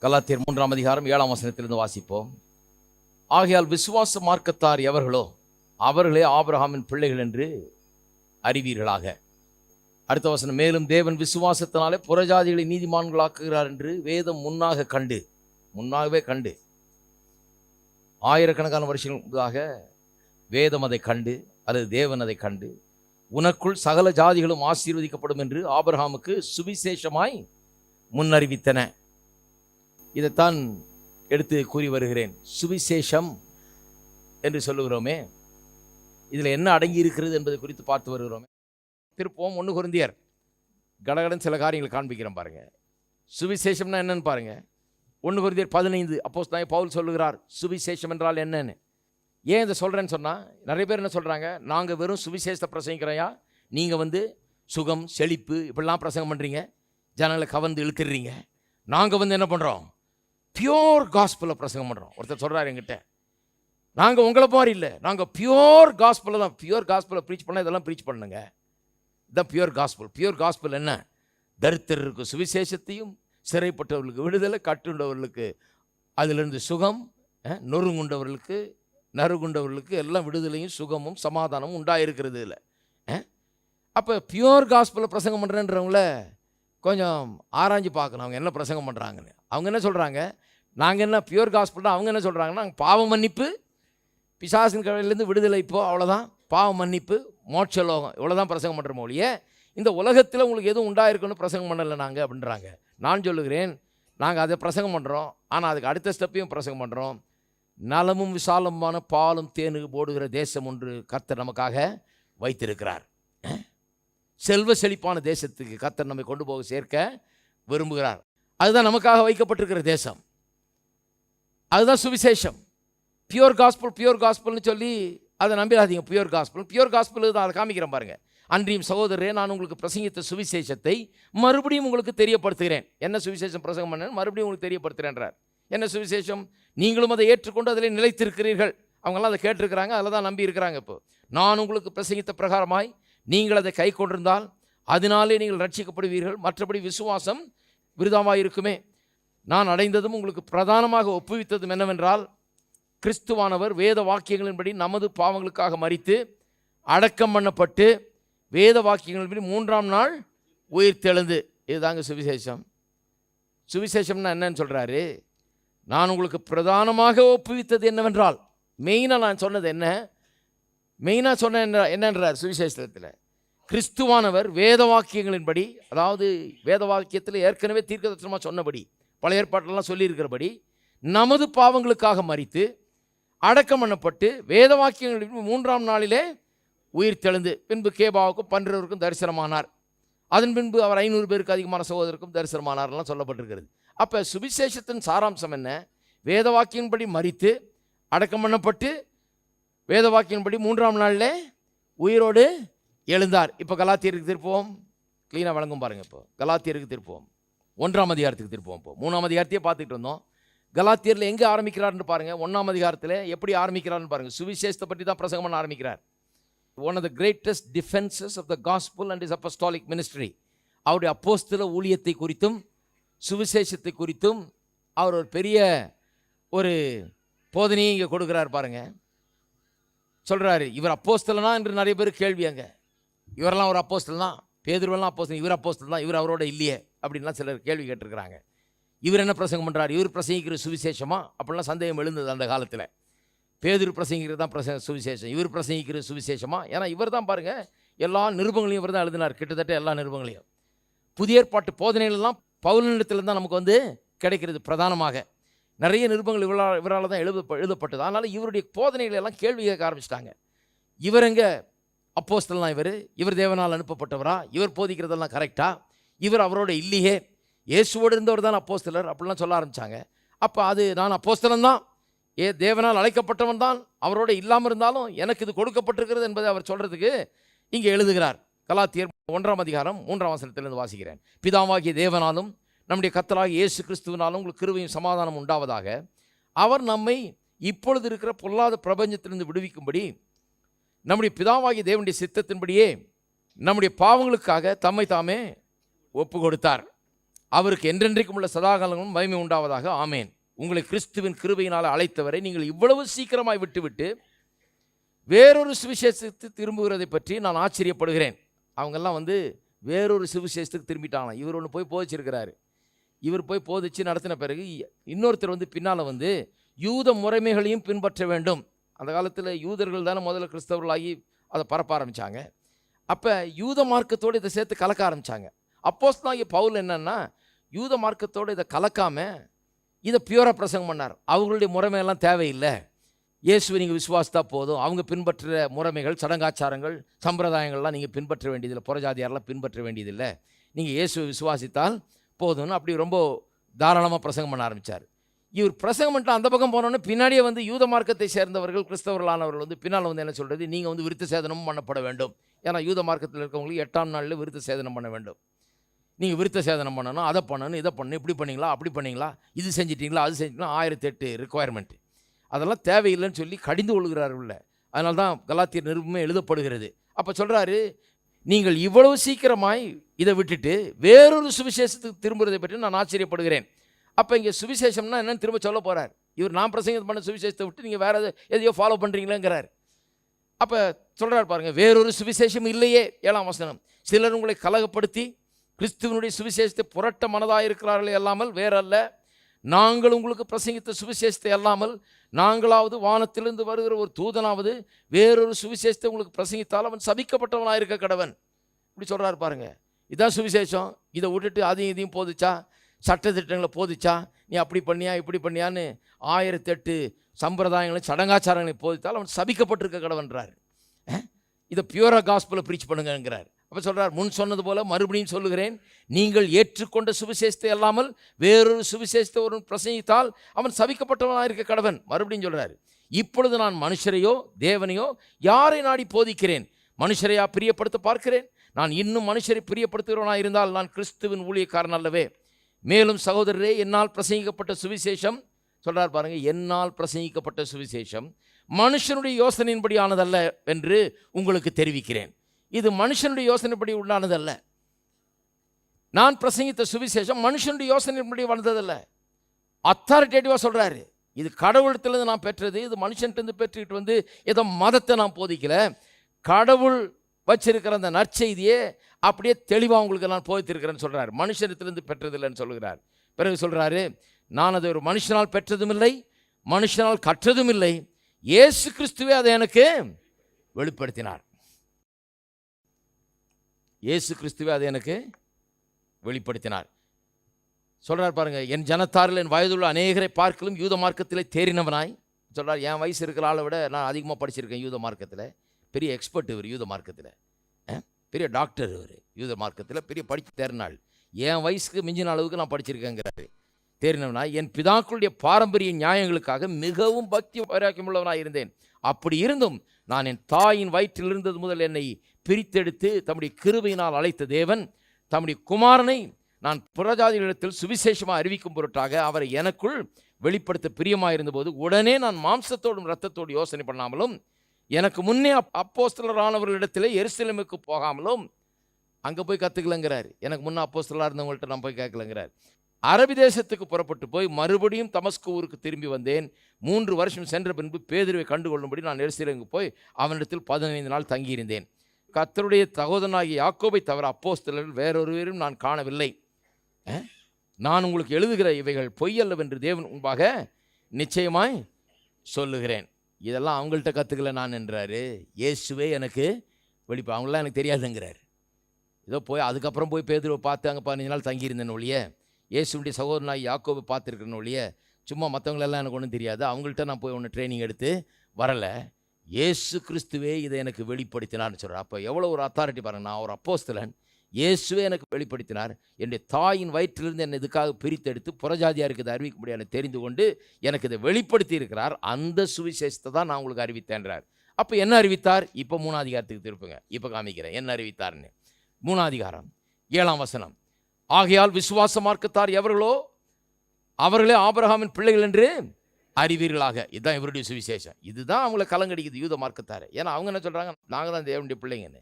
கலாத்தியர் 3ஆம் அதிகாரம் 7ஆம் வசனத்திலிருந்து வாசிப்போம். ஆகையால் விசுவாச மார்க்கத்தார் எவர்களோ அவர்களே ஆபிரகாமின் பிள்ளைகள் என்று அறிவீர்களாக. அடுத்த வசனம், மேலும் தேவன் விசுவாசத்தினாலே புறஜாதிகளை நீதிமான்களாக்குகிறார் என்று வேதம் முன்னாகவே கண்டு ஆயிரக்கணக்கான வருஷங்களாக வேதம் அதை கண்டு அல்லது தேவன் அதை கண்டு உனக்குள் சகல ஜாதிகளும் ஆசீர்வதிக்கப்படும் என்று ஆபிரகாமுக்கு சுவிசேஷமாய் முன்னறிவித்தன. இதைத்தான் எடுத்து கூறி வருகிறேன். சுவிசேஷம் என்று சொல்லுகிறோமே, இதில் என்ன அடங்கி இருக்கிறது என்பதை குறித்து பார்த்து வருகிறோமே. திருப்போம் 1 கொரிந்தியர் கடகடன் சில காரியங்களை காண்பிக்கிறோம் பாருங்க. சுவிசேஷம்னா என்னன்னு பாருங்க. 1 கொரிந்தியர் 15 அப்போஸ்தலனாகிய பவுல் சொல்லுகிறார் சுவிசேஷம் என்றால் என்னன்னு. ஏன் இதை சொல்கிறேன்னு சொன்னால், நிறைய பேர் என்ன சொல்கிறாங்க, நாங்கள் வெறும் சுவிசேஷத்தை பிரசங்கிக்கிறோயா, நீங்கள் சுகம் செழிப்பு இப்படிலாம் பிரசங்கம் பண்ணுறீங்க, ஜனங்களை கவர்ந்து இழுத்துடுறீங்க. நாங்கள் என்ன பண்ணுறோம், பியோர் காஸ்பலை பிரசங்கம் பண்ணுறோம். ஒருத்தர் சொல்கிறார் என்கிட்ட, நாங்கள் உங்களை மாதிரி இல்லை, நாங்கள் பியோர் காஸ்பலை தான், பியோர் காஸ்பலை ப்ரீச் பண்ணால் இதெல்லாம் ப்ரீச் பண்ணுங்க. இதுதான் பியோர் காஸ்பல். பியோர் காஸ்பல் என்ன? தரித்திரருக்கு சுவிசேஷத்தையும், சிறைப்பட்டவர்களுக்கு விடுதலை, கட்டுண்டவர்களுக்கு அதிலிருந்து சுகம், நறுகுண்டவர்களுக்கு எல்லாம் விடுதலையும் சுகமும் சமாதானமும் உண்டாயிருக்கிறது இல்லை. அப்போ பியோர் காஸ்பலை பிரசங்கம் பண்ணுறேன்றவங்கள கொஞ்சம் ஆராய்ஞ்சு பார்க்கணும், அவங்க என்ன பிரசங்கம் பண்ணுறாங்கன்னு. அவங்க என்ன சொல்கிறாங்க, நாங்கள் என்ன பியோர் காஸ்பல்னா, அவங்க என்ன சொல்கிறாங்கன்னா, நாங்கள் பாவ மன்னிப்பு, பிசாசின் கடையிலேருந்து விடுதலை, இப்போ அவ்வளோதான், பாவ மன்னிப்பு, மோட்சலோகம், இவ்வளோதான் பிரசங்கம் பண்ணுற மொழியே, இந்த உலகத்தில் உங்களுக்கு எதுவும் உண்டாயிருக்குன்னு பிரசங்கம் பண்ணலை நாங்கள் அப்படின்றாங்க. நான் சொல்லுகிறேன், நாங்கள் அதை பிரசங்கம் பண்ணுறோம், ஆனால் அதுக்கு அடுத்த ஸ்டெப்பையும் பிரசங்கம் பண்ணுறோம். நலமும் விசாலமான பாலும் தேனுக்கு போடுகிற தேசம் ஒன்று கர்த்தர் நமக்காக வைத்திருக்கிறார். செல்வ செழிப்பான தேசத்துக்கு கர்த்தர் நம்மை கொண்டு போக சேர்க்க விரும்புகிறார். அதுதான் நமக்காக வைக்கப்பட்டிருக்கிற தேசம். அதுதான் சுவிசேஷம். பியூர் காஸ்பல்னு சொல்லி அதை நம்பிடாதீங்க. பியூர் காஸ்பல் தான். அதை காமிக்கிறேன் பாருங்க. அன்றியும் சகோதரரே, நான் உங்களுக்கு பிரசங்கித்த சுவிசேஷத்தை மறுபடியும் உங்களுக்கு தெரியப்படுத்துகிறேன். என்ன சுவிசேஷம் பிரசங்கம் பண்ணேன், மறுபடியும் உங்களுக்கு தெரியப்படுத்துகிறேன்றார். என்ன சுவிசேஷம்? நீங்களும் அதை ஏற்றுக்கொண்டு அதில் நிலைத்திருக்கிறீர்கள். அவங்களாம் அதை கேட்டிருக்கிறாங்க, அதில் தான் நம்பி இருக்கிறாங்க. இப்போ நான் உங்களுக்கு பிரசங்கித்த பிரகாரமாய் நீங்கள் அதை கை கொண்டிருந்தால் அதனாலே நீங்கள் ரட்சிக்கப்படுவீர்கள். மற்றபடி விசுவாசம் விருதாவாக இருக்குமே. நான் அடைந்ததும் உங்களுக்கு பிரதானமாக ஒப்புவித்ததும் என்னவென்றால், கிறிஸ்துவானவர் வேத வாக்கியங்களின்படி நமது பாவங்களுக்காக மரித்து அடக்கம் பண்ணப்பட்டு வேத வாக்கியங்களின்படி 3ஆம் நாள் உயிர் தெழுந்து. இதுதாங்க சுவிசேஷம். சுவிசேஷம்னா என்னன்னு சொல்கிறாரு, நான் உங்களுக்கு பிரதானமாக ஒப்புவித்தது என்னவென்றால், மெயினாக நான் சொன்னது என்ன, மெயினாக சொன்ன என்னன்றார் சுவிசேஷத்தில், கிறிஸ்துவானவர் வேத வாக்கியங்களின்படி, அதாவது வேத வாக்கியத்தில் ஏற்கனவே தீர்க்கதரிசனமாக சொன்னபடி, பழைய ஏற்பாட்டெல்லாம் சொல்லியிருக்கிறபடி, நமது பாவங்களுக்காக மரித்து அடக்கம் பண்ணப்பட்டு வேத வாக்கியங்களின்படி 3ஆம் நாளிலே உயிர் தெழுந்து பின்பு கேபாவுக்கும் 12 தரிசனமானார். அதன் பின்பு அவர் 500 பேருக்கு அதிகமான சகோதரருக்கும் தரிசனமானார்லாம் சொல்லப்பட்டிருக்கிறது. அப்போ சுவிசேஷத்தின் சாராம்சம் என்ன? வேத வாக்கியின்படி மரித்து அடக்கம் பண்ணப்பட்டு வேத வாக்கியின்படி 3ஆம் நாளில் உயிரோடு எழுந்தார். இப்போ கலாத்தியருக்கு திருப்போம், க்ளீனாக வழங்கும் பாருங்கள். இப்போ கலாத்தியருக்கு திருப்போம், 1ஆம் அதிகாரத்துக்கு திருப்போம். இப்போ 3ஆம் அதிகாரத்தையே பார்த்துக்கிட்டு இருந்தோம். கலாத்தியரில் எங்கே ஆரம்பிக்கிறார்னு பாருங்கள். 1ஆம் அதிகாரத்தில் எப்படி ஆரம்பிக்கிறார்னு பாருங்கள். சுவிசேஷத்தை பற்றி தான் பிரசங்கம் பண்ண ஆரம்பிக்கிறார். One of the greatest defences of the gospel and is apostolic ministry. அவருடைய அப்போஸ்தல ஊழியத்தை குறித்தும் சுவிசேஷத்தை குறித்தும் அவர் ஒரு பெரிய ஒரு போதனையை இங்கே கொடுக்குறார் பாருங்க. சொல்கிறாரு, இவர் அப்போஸ்தலனா என்று நிறைய பேர் கேள்வி. அங்கே இவரெல்லாம் ஒரு அப்போஸ்தலன் தான், பேதுருவெல்லாம் அப்போஸ்தலன், இவர் அப்போஸ்தலன் தான், இவர் அவரோட இல்லையே அப்படின்லாம் சிலர் கேள்வி கேட்டிருக்கிறாங்க. இவர் என்ன பிரசங்கம் பண்ணுறார், இவர் பிரசங்கிக்கிற சுவிசேஷமா அப்படிலாம் சந்தேகம் எழுந்தது அந்த காலத்தில். பேதுரு பிரசங்கிக்கிறது தான் சுவிசேஷம், இவர் பிரசங்கிக்கிற சுவிசேஷமா? ஏன்னா இவர் தான் பாருங்கள் எல்லா நிருபங்களையும் இவர் தான் எழுதினார், கிட்டத்தட்ட எல்லா நிருபங்களையும். புதிய ஏற்பாட்டு போதனைகளெல்லாம் பவுலினிடத்தில் தான் நமக்கு கிடைக்கிறது. பிரதானமாக நிறைய நிருபங்கள் இவரால் தான் எழுதப்பட்டது. அதனால் இவருடைய போதனைகள் எல்லாம் கேள்வி கேட்க ஆரம்பிச்சிட்டாங்க. இவர் எங்கே அப்போஸ்தலனா, இவர் தேவனால் அனுப்பப்பட்டவரா, இவர் போதிக்கிறதெல்லாம் கரெக்டா, இவர் அவரோட இல்லையே, இயேசுவோடு இருந்தவர் தான் அப்போஸ்தலர் அப்படிலாம் சொல்ல ஆரம்பித்தாங்க. அப்போ அது நான் அப்போஸ்தலன் தான், தேவனால் அழைக்கப்பட்டவன் தான், அவரோட இல்லாமல் இருந்தாலும் எனக்கு இது கொடுக்கப்பட்டிருக்கிறது என்பதை அவர் சொல்கிறதுக்கு இங்கே எழுதுகிறார். கலாத்தியர் 1ஆம் அதிகாரம் 3ஆம் வசனத்திலிருந்து வாசிக்கிறேன். பிதாவாகிய தேவனாலும் நம்முடைய கர்த்தராகிய இயேசு கிறிஸ்துவினாலும் உங்களுக்கு கிருபையும் சமாதானம் உண்டாவதாக. அவர் நம்மை இப்பொழுது இருக்கிற பொல்லாத பிரபஞ்சத்திலிருந்து விடுவிக்கும்படி நம்முடைய பிதாவாகிய தேவனுடைய சித்தத்தின்படியே நம்முடைய பாவங்களுக்காக தம்மை தாமே ஒப்பு கொடுத்தார். அவருக்கு என்றென்றைக்கும் உள்ள சதாகாலங்களும் மகிமை உண்டாவதாக. ஆமேன். உங்களை கிறிஸ்துவின் கிருபையினால் அழைத்தவரை நீங்கள் இவ்வளவு சீக்கிரமாய் விட்டுவிட்டு வேறொரு சுவிசேஷத்துக்கு திரும்புகிறதை பற்றி நான் ஆச்சரியப்படுகிறேன். அவங்கெல்லாம் வேறொரு சுவிசேஷத்துக்கு திரும்பிட்டாங்க. இவர் ஒன்று போய் போதிச்சிருக்கிறாரு. இவர் போய் போதிச்சு நடத்தின பிறகு இன்னொருத்தர் பின்னால் யூத முறைமைகளையும் பின்பற்ற வேண்டும். அந்த காலத்தில் யூதர்கள் தானே முதல்ல கிறிஸ்தவர்களாகி அதை பரப்ப ஆரம்பித்தாங்க. அப்போ யூத மார்க்கத்தோடு இதை சேர்த்து கலக்க ஆரம்பித்தாங்க. அப்போஸ்தலனாகிய பவுல் என்னன்னா யூத மார்க்கத்தோடு இதை கலக்காமல் இதை பியூராக பிரசங்கம் பண்ணார். அவங்களுடைய முறைமையெல்லாம் தேவையில்லை, இயேசுவை நீங்கள் விசுவாசித்தா போதும். அவங்க பின்பற்றுற முறைமைகள், சடங்காச்சாரங்கள், சம்பிரதாயங்கள்லாம் நீங்கள் பின்பற்ற வேண்டியதில்லை, புறஜாதியாரெலாம் பின்பற்ற வேண்டியதில்லை, நீங்கள் இயேசுவை விசுவாசித்தால் போதும்னு அப்படி ரொம்ப தாராளமாக பிரசங்கம் பண்ண ஆரம்பித்தார். இவர் பிரசங்கம் பண்ணிட்டு அந்த பக்கம் போனோன்னு பின்னாடியே யூத மார்க்கத்தை சேர்ந்தவர்கள், கிறிஸ்தவர்களானவர்கள் பின்னால் என்ன சொல்கிறது, நீங்கள் விருத்த சேதனமும் பண்ணப்பட வேண்டும். ஏன்னா யூத மார்க்கத்தில் இருக்கவங்களுக்கு 8ஆம் நாளில் விருத்த சேதனம் பண்ண வேண்டும். நீங்கள் விருத்த சேதனம் பண்ணணும், அதை பண்ணணும், இதை பண்ணணும், இப்படி பண்ணிங்களா, அப்படி பண்ணிங்களா, இது செஞ்சிட்டிங்களா, அது செஞ்சிங்களா, 1008 ரிக்குவயர்மெண்ட்டு, அதெல்லாம் தேவையில்லைன்னு சொல்லி கடிந்து கொள்கிறார்கள். அதனால தான் கலாத்தியர் நிருபமே எழுதப்படுகிறது. அப்போ சொல்கிறாரு, நீங்கள் இவ்வளவு சீக்கிரமாய் இதை விட்டுட்டு வேறொரு சுவிசேஷத்துக்கு திரும்புறதை பற்றி நான் ஆச்சரியப்படுகிறேன். அப்போ இங்கே சுவிசேஷம்னா என்னன்னு திரும்ப சொல்ல போகிறார். இவர் நான் பிரசங்கம் பண்ண சுவிசேஷத்தை விட்டு நீங்கள் வேறு எதையோ ஃபாலோ பண்ணுறீங்களேங்கிறார். அப்போ சொல்கிறார் பாருங்கள், வேறொரு சுவிசேஷம் இல்லையே. 7ஆம் வசனம், சிலர் உங்களை கலகப்படுத்தி கிறிஸ்துவனுடைய சுவிசேஷத்தை புரட்ட மனதாக இருக்கிறார்களே அல்லாமல் வேறல்ல. நாங்கள் உங்களுக்கு பிரசங்கித்த சுவிசேஷத்தை அல்லாமல் நாங்களாவது வானத்திலிருந்து வருகிற ஒரு தூதனாவது வேறொரு சுவிசேஷத்தை உங்களுக்கு பிரசங்கித்தால் அவன் சபிக்கப்பட்டவனாக இருக்க கடவன். இப்படி சொல்கிறாரு பாருங்க. இதான் சுவிசேஷம். இதை விட்டுட்டு அதையும் இதையும் போதிச்சா, சட்டத்திட்டங்களை போதிச்சா, நீ அப்படி பண்ணியா இப்படி பண்ணியான்னு 1008 சம்பிரதாயங்களை சடங்காச்சாரங்களை போதித்தால் அவன் சபிக்கப்பட்டிருக்க கடவன்றார். இதை பியூரா காஸ்பலை ப்ரீச் பண்ணுங்கிறார். அப்போ சொல்கிறார், முன் சொன்னது போல மறுபடியும் சொல்லுகிறேன், நீங்கள் ஏற்றுக்கொண்ட சுவிசேஷத்தை அல்லாமல் வேறொரு சுவிசேஷத்தை ஒரு பிரசங்கித்தால் அவன் சபிக்கப்பட்டவனாக இருக்க கடவன். மறுபடியும் சொல்கிறார், இப்பொழுது நான் மனுஷரையோ தேவனையோ யாரை நாடி போதிக்கிறேன்? மனுஷரையா பிரியப்படுத்த பார்க்கிறேன்? நான் இன்னும் மனுஷரை பிரியப்படுத்துகிறவனாக இருந்தால் நான் கிறிஸ்துவின் ஊழியக்காரன் அல்லவே. மேலும் சகோதரரே, என்னால் பிரசங்கிக்கப்பட்ட சுவிசேஷம், சொல்கிறார் பாருங்கள், என்னால் பிரசங்கிக்கப்பட்ட சுவிசேஷம் மனுஷனுடைய யோசனையின்படி ஆனதல்ல என்று உங்களுக்கு தெரிவிக்கிறேன். இது மனுஷனுடைய யோசனைப்படி உண்டானதல்ல. நான் பிரசங்கித்த சுவிசேஷம் மனுஷனுடைய யோசனைப்படி வந்ததல்ல. அத்தாரிட்டேட்டிவாக சொல்கிறாரு, இது கடவுளத்திலேருந்து நான் பெற்றது, இது மனுஷன்ட்டு பெற்றுக்கிட்டு ஏதோ மதத்தை நான் போதிக்கல, கடவுள் வச்சிருக்கிற அந்த நற்செய்தியே அப்படியே தெளிவாக உங்களுக்கு நான் போதித்திருக்கிறேன்னு சொல்கிறார். மனுஷனத்திலிருந்து பெற்றதில்லைன்னு சொல்கிறார். பிறகு சொல்கிறாரு, நான் அதை ஒரு மனுஷனால் பெற்றதும் இல்லை, மனுஷனால் கற்றதும் இல்லை, இயேசு கிறிஸ்துவே அதை எனக்கு வெளிப்படுத்தினார். இயேசு கிறிஸ்துவே அதை எனக்கு வெளிப்படுத்தினார். சொல்கிறார் பாருங்கள், என் ஜனத்தாரில் என் வயதுள்ள அநேகரை பார்க்கலும் யூத மார்க்கத்திலே தேறினவனாய் சொல்கிறார். என் வயசு இருக்கிற ஆளை விட நான் அதிகமாக படிச்சிருக்கேன் யூத மார்க்கத்தில். பெரிய எக்ஸ்பர்ட் இவர் யூத மார்க்கத்தில், பெரிய டாக்டர் இவர் யூத மார்க்கத்தில், பெரிய படித்து தேறினாள். என் வயசுக்கு மிஞ்சின அளவுக்கு நான் படிச்சிருக்கேங்கிறாரு. தேறினவனாய் என் பிதாக்களுடைய பாரம்பரிய நியாயங்களுக்காக மிகவும் பக்தி வைராக்கியமுள்ளவனாக இருந்தேன். அப்படி இருந்தும் நான் என் தாயின் வயிற்றில் இருந்தது முதல் என்னை பிரித்தெடுத்து தம்முடைய கிருபையினால் அழைத்த தேவன் தம்முடைய குமாரனை நான் புறஜாதிகளிடத்தில் சுவிசேஷமாக அறிவிக்கும் பொருட்டாக அவரை எனக்குள் வெளிப்படுத்த பிரியமாக இருந்தபோது உடனே நான் மாம்சத்தோடும் இரத்தத்தோடு யோசனை பண்ணாமலும் எனக்கு முன்னே அப்போஸ்தலரானவர்களிடத்தில் எருசலேமுக்கு போகாமலும், அங்கே போய் கற்றுக்கலங்கிறார். எனக்கு முன்னே அப்போஸ்தலராக இருந்தவங்கள்ட்ட நான் போய் கேட்கலங்கிறார். அரபி தேசத்துக்கு புறப்பட்டு போய் மறுபடியும் தமஸ்கு ஊருக்கு திரும்பி வந்தேன். 3 வருஷம் சென்ற பின்பு பேதுருவை கண்டுகொள்ளும்படி நான் எருசலேமுக்கு போய் அவனிடத்தில் 15 நாள் தங்கியிருந்தேன். கர்த்தருடைய சகோதரனாகிய யாக்கோபை தவிர அப்போஸ்தலர்கள் வேறொருவரும் நான் காணவில்லை. நான் உங்களுக்கு எழுதுகிற இவைகள் பொய்யல்லவென்று தேவன் முன்பாக நிச்சயமாய் சொல்லுகிறேன். இதெல்லாம் அவங்கள்ட்ட கற்றுக்கல நான் என்றாரு. இயேசுவே எனக்கு அவங்களாம் எனக்கு தெரியாதுங்கிறார். ஏதோ போய் அதுக்கப்புறம் போய் பேதுருவை பார்த்து அங்கே 15 நாள் தங்கியிருந்தேன் ஒழிய, இயேசுடைய சகோதரனாகி யாக்கோபை பார்த்துருக்கிறேன்னு ஒழிய, சும்மா மற்றவங்களெல்லாம் எனக்கு ஒன்றும் தெரியாது, அவங்கள்ட்ட நான் போய் ஒன்று ட்ரைனிங் எடுத்து வரலை. இயேசு கிறிஸ்துவே இதை எனக்கு வெளிப்படுத்தினார்னு சொல்கிறார். அப்போ எவ்வளோ ஒரு அத்தாரிட்டி பாருங்கள். நான் ஒரு அப்போஸ்தலன், இயேசுவே எனக்கு வெளிப்படுத்தினார். என்னுடைய தாயின் வயிற்றிலிருந்து என்னை இதுக்காக பிரித்தெடுத்து புறஜாதியாருக்கு இதை அறிவிக்க முடியாது தெரிந்து கொண்டு எனக்கு இதை வெளிப்படுத்தி இருக்கிறார். அந்த சுவிசேஷத்தை தான் நான் உங்களுக்கு அறிவித்தேன்றார். அப்போ என்ன அறிவித்தார்? இப்போ 3ஆம் அதிகாரத்துக்கு திருப்புங்க. இப்போ காமிக்கிறேன் என்ன அறிவித்தார்னு. 3ஆம் அதிகாரம் 7ஆம் வசனம், ஆகையால் விசுவாச மார்க்கத்தார் எவர்களோ அவர்களே ஆபிரகாமின் பிள்ளைகள் என்று அறிவீர்களாக. இதுதான் இவருடைய சுவிசேஷம். இதுதான் அவங்கள கலங்கடிக்குது யூத மார்க்கத்தார். ஏன்னா அவங்க என்ன சொல்கிறாங்க, நாங்கள் தான் தேவனுடைய பிள்ளைங்கன்னு.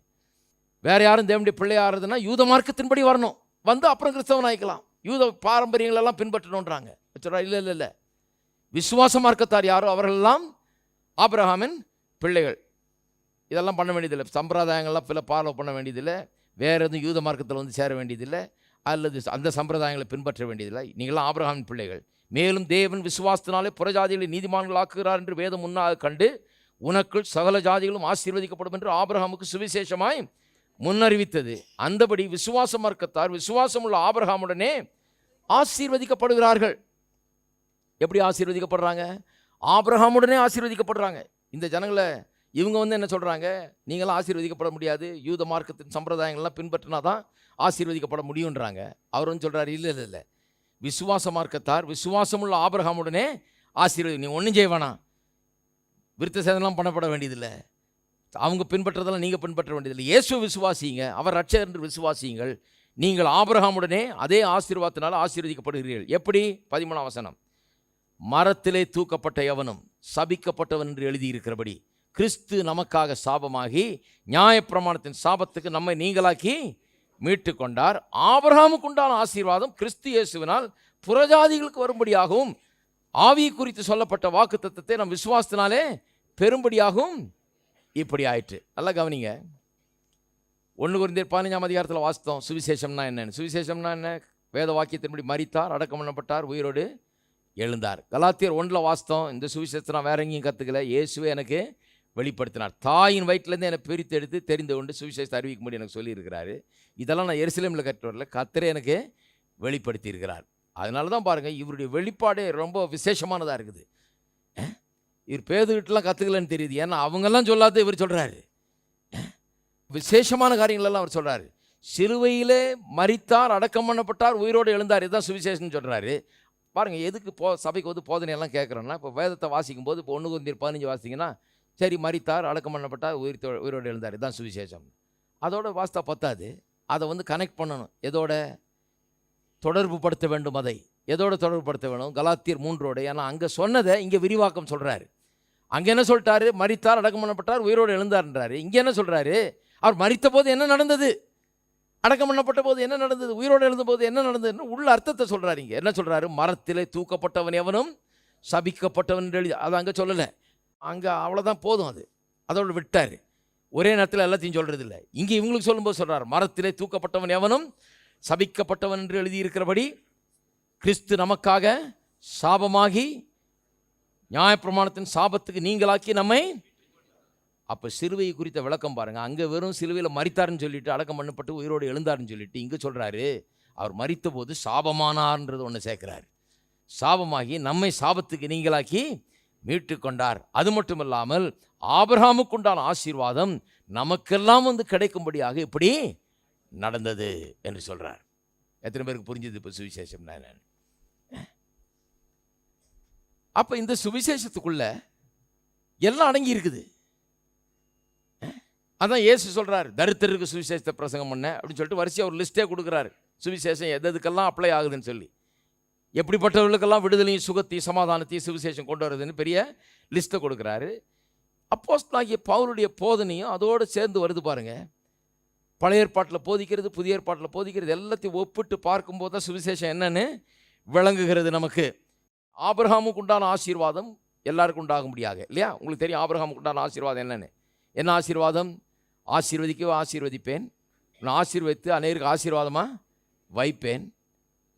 வேறு யாரும் தேவனுடைய பிள்ளை ஆகிறதுனா யூத மார்க்கத்தின்படி வரணும், வந்து அப்புறம் கிறிஸ்தவன் ஆகிக்கலாம். யூத பாரம்பரியங்களெல்லாம் பின்பற்றணுன்றாங்க. சொல்கிறா இல்லை இல்லை இல்லை, விசுவாச மார்க்கத்தார் யாரோ அவர்களெல்லாம் ஆபிரகாமின் பிள்ளைகள். இதெல்லாம் பண்ண வேண்டியதில்லை, சம்பிரதாயங்கள்லாம் ஃபாலோ பண்ண வேண்டியதில்லை, வேறு எதுவும் யூத மார்க்கத்தில் வந்து சேர வேண்டியதில்லை, அல்லது அந்த சம்பிரதாயங்களை பின்பற்ற வேண்டியதில்லை. நீங்களாம் ஆபிரகாமின் பிள்ளைகள். மேலும் தேவன் விசுவாசத்தினாலே புறஜாதிகளை நீதிமான்கள் ஆக்குகிறார் என்று வேதம் முன்னாக கண்டு உனக்குள் சகல ஜாதிகளும் ஆசீர்வதிக்கப்படும் என்று ஆபிரகாமுக்கு சுவிசேஷமாய் முன்னறிவித்தது. அந்தபடி விசுவாச மார்க்கத்தார் விசுவாசம் உள்ள ஆபிரகாமுடனே ஆசீர்வதிக்கப்படுகிறார்கள். எப்படி ஆசீர்வதிக்கப்படுறாங்க? ஆபிரகாமுடனே ஆசீர்வதிக்கப்படுறாங்க. இந்த ஜனங்களை இவங்க வந்து என்ன சொல்கிறாங்க, நீங்களாம் ஆசீர்வதிக்கப்பட முடியாது, யூத மார்க்கத்தின் சம்பிரதாயங்கள்லாம் பின்பற்றினா தான் ஆசீர்வதிக்கப்பட முடியுன்றாங்க. அவர் வந்து சொல்கிறார், இல்லை இல்லை இல்லை, விசுவாச மார்க்கத்தார் விசுவாசமுள்ள ஆபிரகாமுடனே ஆசீர்வதி. நீ ஒன்றும் செய்ய வேணாம், விருத்த சேதனம்லாம் பண்ணப்பட வேண்டியதில்லை, அவங்க பின்பற்றதெல்லாம் நீங்கள் பின்பற்ற வேண்டியதில்லை. இயேசு விசுவாசிங்க, அவர் ரட்சகர் என்று விசுவாசியுங்கள், நீங்கள் ஆபிரகாமுடனே அதே ஆசீர்வாதத்தினால் ஆசீர்வதிக்கப்படுகிறீர்கள். எப்படி? 13ஆம் வசனம், மரத்திலே தூக்கப்பட்ட எவனும் சபிக்கப்பட்டவன் என்று எழுதியிருக்கிறபடி கிறிஸ்து நமக்காக சாபமாகி நியாயப்பிரமாணத்தின் சாபத்துக்கு நம்மை நீங்களாக்கி மீட்டு கொண்டார். ஆபிரகாமுக்கு உண்டான ஆசீர்வாதம் கிறிஸ்து இயேசுவினால் புறஜாதிகளுக்கு வரும்படியாகவும் ஆவி குறித்து சொல்லப்பட்ட வாக்கு தத்தத்தை நம் விசுவாசத்தினாலே பெரும்படியாகவும் இப்படி ஆயிற்று. நல்லா கவனிங்க. 1 கொரிந்தியர் 15ஆம் அதிகாரத்தில் வாசித்தோம் சுவிசேஷம்னா என்னன்னு. சுவிசேஷம்னா என்ன? வேத வாக்கியத்தின்படி மரித்தார், அடக்கம் பண்ணப்பட்டார், உயிரோடு எழுந்தார். கலாத்தியர் 1 வாசித்தோம். இந்த சுவிசேஷத்தை நான் வேற எங்கேயும் கற்றுக்கல, இயேசுவே எனக்கு வெளிப்படுத்தினார். தாயின் வயிற்றுலேருந்து என்னை பிரித்து எடுத்து தெரிந்து கொண்டு சுவிசேஷத்தை அறிவிக்க முடியும் எனக்கு சொல்லியிருக்கிறாரு. இதெல்லாம் நான் எருசலேமில் கற்று வரல, கர்த்தரே எனக்கு வெளிப்படுத்தி இருக்கிறார். அதனால தான் பாருங்கள், இவருடைய வெளிப்பாடே ரொம்ப விசேஷமானதாக இருக்குது. இவர் பேதுகிட்டலாம் கற்றுக்கலன்னு தெரியுது, ஏன்னா அவங்கெல்லாம் சொல்லாத இவர் சொல்கிறாரு. விசேஷமான காரியங்களெல்லாம் அவர் சொல்கிறாரு. சிலுவையிலே மரித்தார், அடக்கம் பண்ணப்பட்டார், உயிரோடு எழுந்தார், இதுதான் சுவிசேஷம்னு சொல்கிறாரு. பாருங்கள், எதுக்கு சபைக்கு வந்து போதனையெல்லாம் கேட்குறோன்னா, இப்போ வேதத்தை வாசிக்கும் போது இப்போ 1 கொரிந்தியர் 15 வாசிங்கன்னா, சரி மரித்தார், அடக்கம் பண்ணப்பட்டார், உயிரோடு எழுந்தார், இதுதான் சுவிசேஷம். அதோட வாஸ்தா பத்தாது, அதை வந்து கனெக்ட் பண்ணணும். எதோட தொடர்பு படுத்த வேண்டும்? அதை எதோட தொடர்பு படுத்த வேணும்? கலாத்தியர் 3. ஏன்னா அங்கே சொன்னதை இங்கே விரிவாக்கம் சொல்கிறாரு. அங்கே என்ன சொல்லிட்டாரு? மரித்தார், அடக்கம் பண்ணப்பட்டார், உயிரோடு எழுந்தார்ன்றாரு. இங்கே என்ன சொல்கிறாரு? அவர் மரித்த போது என்ன நடந்தது, அடக்கம் பண்ணப்பட்ட போது என்ன நடந்தது, உயிரோடு எழுந்த போது என்ன நடந்ததுன்னு உள்ள அர்த்தத்தை சொல்கிறாரு. இங்கே என்ன சொல்கிறாரு? மரத்திலே தூக்கப்பட்டவன் எவனும் சபிக்கப்பட்டவன் எழுதி, அதை அங்கே சொல்லலை. அங்கே அவ்வளோதான் போதும், அது அதோடு விட்டார். ஒரே நேரத்தில் எல்லாத்தையும் சொல்கிறது இல்லை. இங்கே இவங்களுக்கு சொல்லும்போது சொல்கிறார், மரத்திலே தூக்கப்பட்டவன் எவனும் சபிக்கப்பட்டவன் என்று எழுதியிருக்கிறபடி கிறிஸ்து நமக்காக சாபமாகி நியாயப்பிரமாணத்தின் சாபத்துக்கு நீங்களாக்கி நம்மை. அப்போ சிலுவை குறித்த விளக்கம் பாருங்கள். அங்கே வெறும் சிலுவையில் மரித்தார்னு சொல்லிட்டு அடக்கம் பண்ணப்பட்டு உயிரோடு எழுந்தார்னு சொல்லிட்டு இங்கே சொல்கிறாரு, அவர் மரித்த போது சாபமானார்ன்றது ஒன்று சேர்க்கிறார். சாபமாகி நம்மை சாபத்துக்கு நீங்களாக்கி மீட்டு கொண்டார். அது மட்டும் இல்லாமல் ஆபிரகாமுக்கு உண்டான ஆசீர்வாதம் நமக்கெல்லாம் வந்து கிடைக்கும்படியாக இப்படி நடந்தது என்று சொல்கிறார். எத்தனை பேருக்கு புரிஞ்சது இப்போ சுவிசேஷம்னா என்னன்னு? அப்போ இந்த சுவிசேஷத்துக்குள்ள எல்லாம் அடங்கி இருக்குது. அதான் இயேசு சொல்கிறார், தரித்திரருக்கு சுவிசேஷத்தை பிரசங்கம் பண்ண அப்படின்னு சொல்லிட்டு வரிசையாக ஒரு லிஸ்ட்டே கொடுக்குறாரு. சுவிசேஷம் எதுக்கெல்லாம் அப்ளை ஆகுதுன்னு சொல்லி, எப்படிப்பட்டவர்களுக்கெல்லாம் விடுதலையும் சுகத்தையும் சமாதானத்தையும் சுவிசேஷம் கொண்டு வருதுன்னு பெரிய லிஸ்ட்டை கொடுக்குறாரு. அப்போஸ்தலனாகிய பவுலுடைய போதனையும் அதோடு சேர்ந்து வருது பாருங்க. பழைய ஏற்பாட்டில் போதிக்கிறது, புதிய ஏற்பாட்டில் போதிக்கிறது எல்லாத்தையும் ஒப்பிட்டு பார்க்கும்போது தான் சுவிசேஷம் என்னன்னு விளங்குகிறது நமக்கு. ஆபிரகாமுக்கு உண்டான ஆசீர்வாதம் எல்லாருக்கும் உண்டாக முடியாது இல்லையா? உங்களுக்கு தெரியும் ஆபிரகாமுக்கு உண்டான ஆசீர்வாதம் என்னன்னு. என்ன ஆசீர்வாதம்? ஆசீர்வதிக்கவே ஆசீர்வதிப்பேன், உன்னை ஆசீர்வதித்து அநேருக்கு ஆசீர்வாதமாக வைப்பேன்,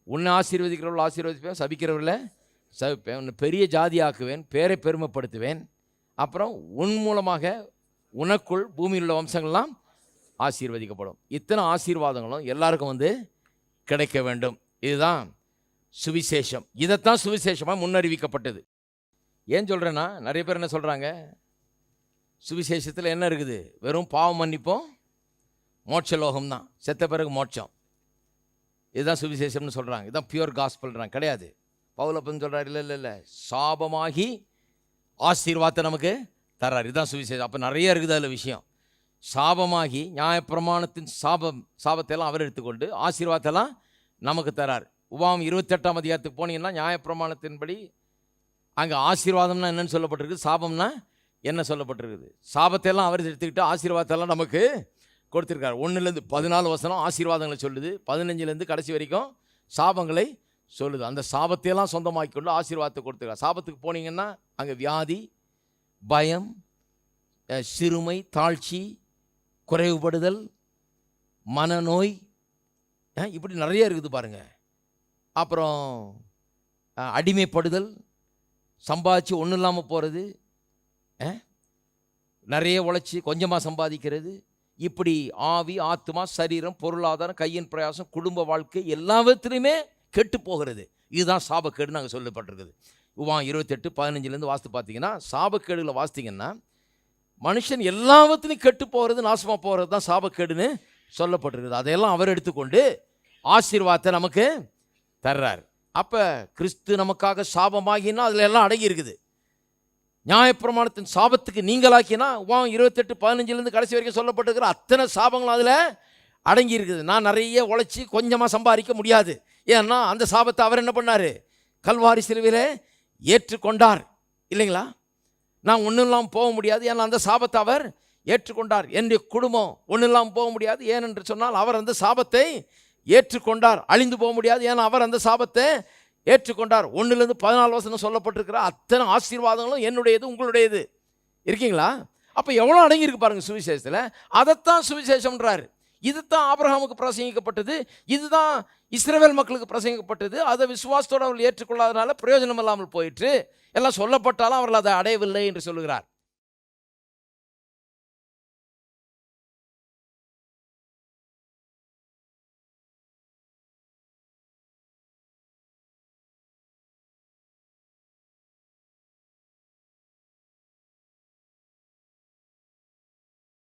உன்னை ஆசீர்வதிக்கிறவர்கள் ஆசீர்வதிப்பேன், சபிக்கிறவர்களை சபிப்பேன், உன்னை பெரிய ஜாதியாக்குவேன், பேரை பெருமைப்படுத்துவேன், அப்புறம் உன் மூலமாக உனக்குள் பூமியில் உள்ள வம்சங்கள்லாம் ஆசீர்வதிக்கப்படும். இத்தனை ஆசீர்வாதங்களும் எல்லாருக்கும் வந்து கிடைக்க வேண்டும். இதுதான் சுவிசேஷம். இதைத்தான் சுவிசேஷமாக முன்னறிவிக்கப்பட்டது. ஏன் சொல்கிறேன்னா, நிறைய பேர் என்ன சொல்கிறாங்க, சுவிசேஷத்தில் என்ன இருக்குது? வெறும் பாவம் மன்னிப்போம், மோட்சலோகம் தான், செத்த பிறகு மோட்சம், இதுதான் சுவிசேஷம்னு சொல்கிறாங்க. இதுதான் பியூர் காஸ்பல்ன்றாங்க. கிடையாது. பவுலப்பன் சொல்கிறார், இல்லை இல்லை இல்லை, சாபமாகி ஆசீர்வாதத்தை நமக்கு தர்றார், இதுதான் சுவிசேஷம். அப்போ நிறைய இருக்குது அதில் விஷயம். சாபமாகி நியாயப்பிரமாணத்தின் சாபத்தையெல்லாம் அவர் எடுத்துக்கொண்டு ஆசீர்வாதத்தெல்லாம் நமக்கு தரார். உபாகம் 28ஆம் அதிகாரத்துக்கு போனீங்கன்னா நியாயப்பிரமாணத்தின்படி அங்கே ஆசீர்வாதம்னா என்னென்னு சொல்லப்பட்டிருக்குது, சாபம்னா என்ன சொல்லப்பட்டிருக்குது. சாபத்தையெல்லாம் அவர் எடுத்துக்கிட்டு ஆசீர்வாதத்தெல்லாம் நமக்கு கொடுத்துருக்காரு. 1 to 14 வசனம் ஆசீர்வாதங்களை சொல்லுது, 15 கடைசி வரைக்கும் சாபங்களை சொல்லுது. அந்த சாபத்தையெல்லாம் சொந்தமாக்கி கொண்டு ஆசீர்வாதத்தை கொடுத்துருக்கார். சாபத்துக்கு போனீங்கன்னா அங்கே வியாதி, பயம், சிறுமை, தாழ்ச்சி, குறைவுபடுதல், மனநோய், இப்படி நிறைய இருக்குது பாருங்க. அப்புறம் அடிமைப்படுதல், சம்பாதிச்சு ஒன்றும் இல்லாமல் போகிறது, நிறைய உழைச்சி கொஞ்சமாக சம்பாதிக்கிறது, இப்படி ஆவி, ஆத்மா, சரீரம், பொருளாதாரம், கையின் பிரயாசம், குடும்ப வாழ்க்கை எல்லாவற்றிலுமே கெட்டு போகிறது. இதுதான் சாபக்கேடு நாங்கள் சொல்லப்பட்டிருக்குது. உவாம் 28:15 வாசித்து பார்த்தீங்கன்னா, சாபக்கேடுகளை வாசித்தீங்கன்னா மனுஷன் எல்லாவற்றிலையும் கெட்டு போகிறது, நாசமாக போகிறது தான் சாபக்கேடுன்னு சொல்லப்பட்டிருக்குது. அதையெல்லாம் அவர் எடுத்துக்கொண்டு ஆசீர்வாதத்தை நமக்கு தர்றார். அப்போ கிறிஸ்து நமக்காக சாபமாகினா அதில் எல்லாம் அடங்கி இருக்குது. நியாயப்பிரமாணத்தின் சாபத்துக்கு நீங்களாக்கினா உவாம் 28:15 கடைசி வரைக்கும் சொல்லப்பட்டிருக்கிற அத்தனை சாபங்களும் அதில் அடங்கி இருக்குது. நான் நிறைய உழைச்சி கொஞ்சமாக சம்பாதிக்க முடியாது. ஏன்னா அந்த சாபத்தை அவர் என்ன பண்ணார்? கல்வாரி சிலுவையிலே ஏற்றுக்கொண்டார் இல்லைங்களா? நான் ஒன்றும் இல்லாமல் போக முடியாது. ஏன்னா அந்த சாபத்தை அவர் ஏற்றுக்கொண்டார். என்னுடைய குடும்பம் ஒன்றும் இல்லாமல் போக முடியாது. ஏனென்று சொன்னால் அவர் அந்த சாபத்தை ஏற்றுக்கொண்டார். அழிந்து போக முடியாது. ஏன்னா அவர் அந்த சாபத்தை ஏற்றுக்கொண்டார். 1-14 சொல்லப்பட்டிருக்கிற அத்தனை ஆசீர்வாதங்களும் என்னுடையது, உங்களுடையது. இருக்கீங்களா? அப்போ எவ்வளோ அடங்கியிருக்கு பாருங்கள் சுவிசேஷத்தில். அதைத்தான் சுவிசேஷம்ன்றார். இதுதான் ஆபிரகாமுக்கு பிரசங்கிக்கப்பட்டது, இதுதான் இஸ்ரவேல் மக்களுக்கு பிரசங்கிக்கப்பட்டது. அதை விசுவாசத்தோடு அவர்கள் ஏற்றுக்கொள்ளாதனால பிரயோஜனம் இல்லாமல் போயிற்று. எல்லாம் சொல்லப்பட்டாலும் அவர்கள் அதை அடையவில்லை என்று சொல்லுகிறார்.